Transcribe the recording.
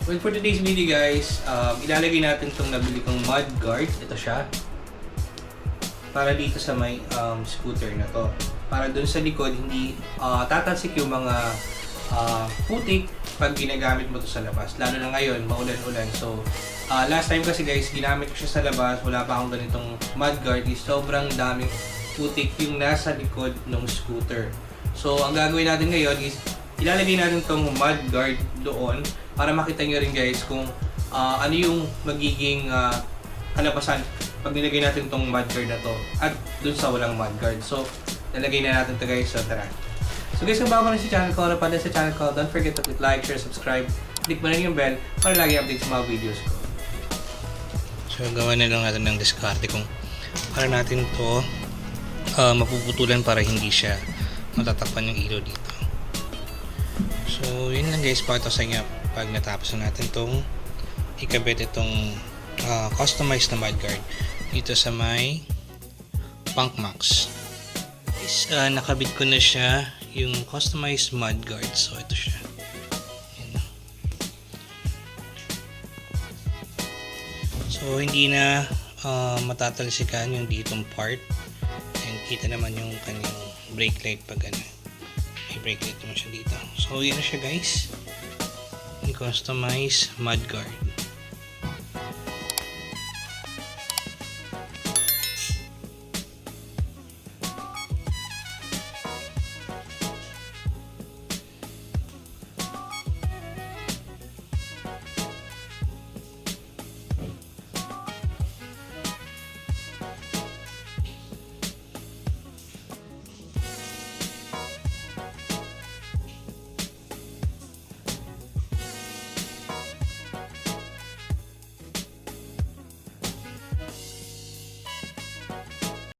Well, for today's video guys, ilalagay natin itong nabili kong mud guard. Ito siya. Para dito sa may scooter na to. Para dun sa likod, hindi tatalsik yung mga putik pag ginagamit mo to sa labas. Lalo na ngayon, maulan-ulan. So, last time kasi guys, ginamit ko siya sa labas. Wala pa akong ganitong mud guard. Sobrang daming putik yung nasa likod ng scooter. So, ang gagawin natin ngayon is ilalagay natin itong mud guard doon para makita nyo rin guys kung ano yung magiging kalabasan pag nilagay natin itong mud guard na to at dun sa walang mud guard. So, nalagay na natin ito guys. So, tara. So guys, kung bago na sa channel ko, napanda sa channel ko, don't forget to click like, share, subscribe. Click mo na yung bell para lagi update sa mga videos ko. So, gawa na lang natin ng diskarte kung para natin to mapuputulan para hindi siya matatakpan yung ilaw dito. So, yun lang guys, pakita sa inyo pag natapos na natin itong ikabit itong customized na mudguard dito sa may Punk Max. Guys, nakabit ko na siya yung customized mudguard. So, ito siya. Yan. So, hindi na matatalsikan yung ditong part. And kita naman yung kanyang brake light pag ano. May brake light naman siya dito. So, yun na siya guys. Yung customized mudguard.